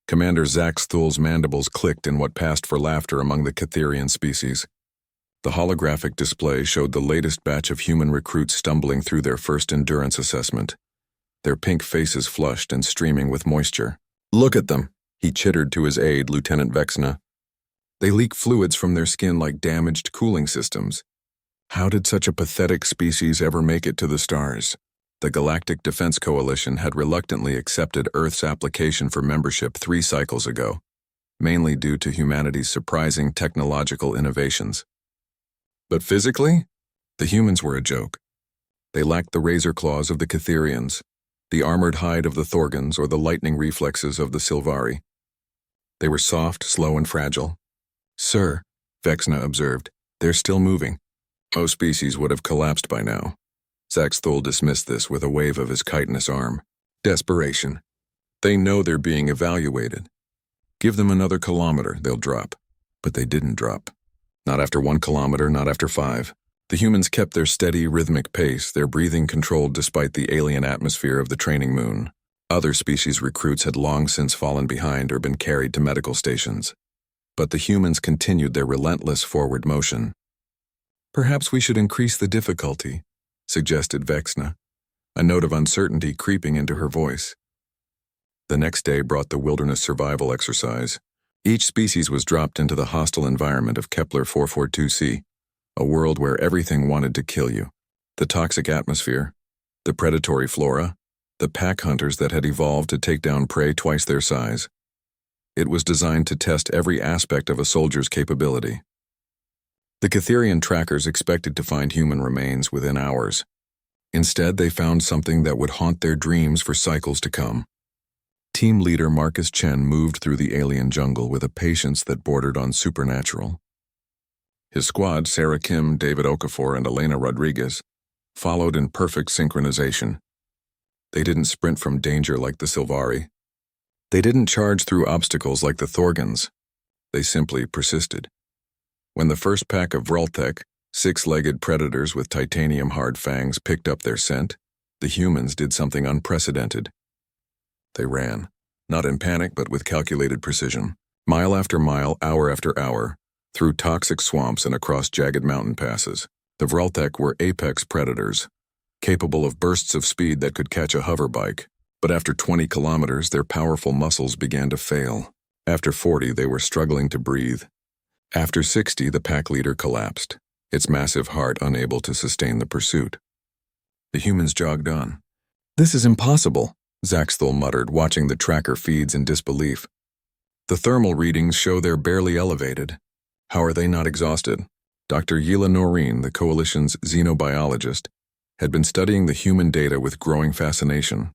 Commander Zax Thul's mandibles clicked in what passed for laughter among the Catherian species. The holographic display showed the latest batch of human recruits stumbling through their first endurance assessment, their pink faces flushed and streaming with moisture. "Look at them," he chittered to his aide, Lieutenant Vexna. "They leak fluids from their skin like damaged cooling systems. How did such a pathetic species ever make it to the stars?" The Galactic Defense Coalition had reluctantly accepted Earth's application for membership 3 cycles ago, mainly due to humanity's surprising technological innovations. But physically, the humans were a joke. They lacked the razor claws of the Catherians, the armored hide of the Thorgans, or the lightning reflexes of the Silvari. They were soft, slow, and fragile. "Sir," Vexna observed, "they're still moving. Most species would have collapsed by now." Zax Thul dismissed this with a wave of his chitinous arm. "Desperation. They know they're being evaluated. Give them another kilometer, they'll drop." But they didn't drop. Not after 1 kilometer, not after 5. The humans kept their steady, rhythmic pace, their breathing controlled despite the alien atmosphere of the training moon. Other species recruits had long since fallen behind or been carried to medical stations. But the humans continued their relentless forward motion. "Perhaps we should increase the difficulty," suggested Vexna, a note of uncertainty creeping into her voice. The next day brought the wilderness survival exercise. Each species was dropped into the hostile environment of Kepler 442c, a world where everything wanted to kill you. The toxic atmosphere, the predatory flora, the pack hunters that had evolved to take down prey twice their size. It was designed to test every aspect of a soldier's capability. The Catherian trackers expected to find human remains within hours. Instead, they found something that would haunt their dreams for cycles to come. Team leader Marcus Chen moved through the alien jungle with a patience that bordered on supernatural. His squad, Sarah Kim, David Okafor, and Elena Rodriguez, followed in perfect synchronization. They didn't sprint from danger like the Silvari. They didn't charge through obstacles like the Thorgans. They simply persisted. When the first pack of Vrultek, 6-legged predators with titanium-hard fangs, picked up their scent, the humans did something unprecedented. They ran, not in panic but with calculated precision, mile after mile, hour after hour, through toxic swamps and across jagged mountain passes. The Vrultek were apex predators, capable of bursts of speed that could catch a hover bike. But after 20 kilometers, their powerful muscles began to fail. After 40, they were struggling to breathe. After 60, the pack leader collapsed, its massive heart unable to sustain the pursuit. The humans jogged on. "This is impossible," Zax Thul muttered, watching the tracker feeds in disbelief. "The thermal readings show they're barely elevated. How are they not exhausted?" Dr. Yila Noreen, the Coalition's xenobiologist, had been studying the human data with growing fascination.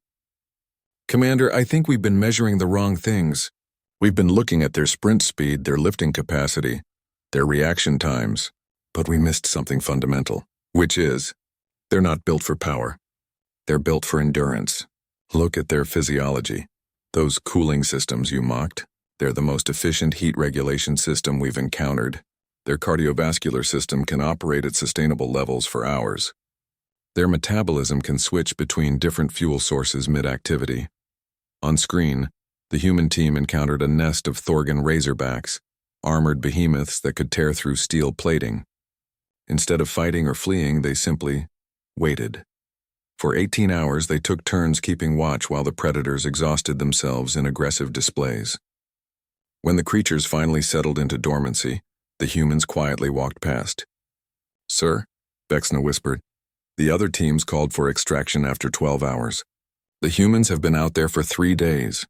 "Commander, I think we've been measuring the wrong things. We've been looking at their sprint speed, their lifting capacity, their reaction times, but we missed something fundamental, which is, they're not built for power. They're built for endurance. Look at their physiology. Those cooling systems you mocked, they're the most efficient heat regulation system we've encountered. Their cardiovascular system can operate at sustainable levels for hours. Their metabolism can switch between different fuel sources mid-activity. On screen, the human team encountered a nest of Thorgan razorbacks, armored behemoths that could tear through steel plating. Instead of fighting or fleeing, they simply waited. For 18 hours, they took turns keeping watch while the predators exhausted themselves in aggressive displays. When the creatures finally settled into dormancy, the humans quietly walked past. "Sir," Vexna whispered, "the other teams called for extraction after 12 hours. The humans have been out there for 3 days.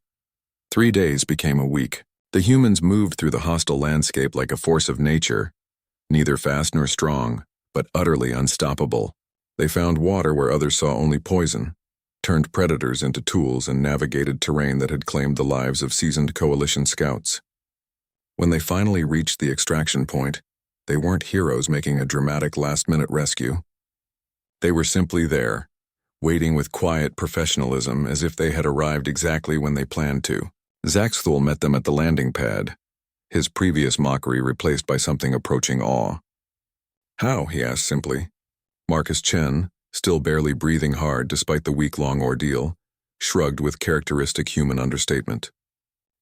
3 days became a week. The humans moved through the hostile landscape like a force of nature, neither fast nor strong, but utterly unstoppable. They found water where others saw only poison, turned predators into tools, and navigated terrain that had claimed the lives of seasoned Coalition scouts. When they finally reached the extraction point, they weren't heroes making a dramatic last-minute rescue. They were simply there, waiting with quiet professionalism as if they had arrived exactly when they planned to. Zax Thul met them at the landing pad, his previous mockery replaced by something approaching awe. "How?" he asked simply. Marcus Chen, still barely breathing hard despite the week-long ordeal, shrugged with characteristic human understatement.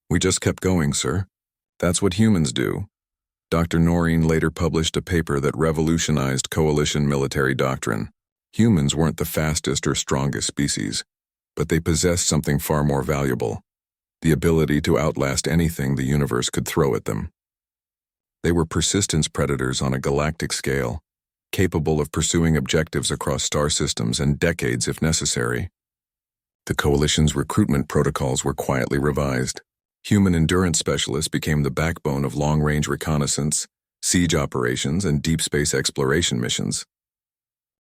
We just kept going, sir. That's what humans do. Dr. Noreen later published a paper that revolutionized coalition military doctrine. Humans weren't the fastest or strongest species, but they possessed something far more valuable: the ability to outlast anything the universe could throw at them. They were persistence predators on a galactic scale, capable of pursuing objectives across star systems and decades if necessary. The coalition's recruitment protocols were quietly revised. Human endurance specialists became the backbone of long-range reconnaissance, siege operations, and deep space exploration missions.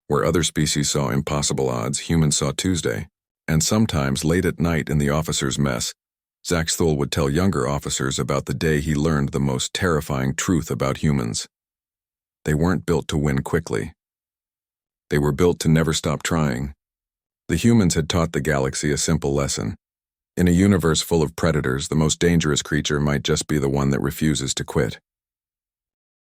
Where other species saw impossible odds, humans saw Tuesday. And sometimes, late at night in the officers' mess, Zaxthul would tell younger officers about the day he learned the most terrifying truth about humans. They weren't built to win quickly. They were built to never stop trying. The humans had taught the galaxy a simple lesson. In a universe full of predators, the most dangerous creature might just be the one that refuses to quit.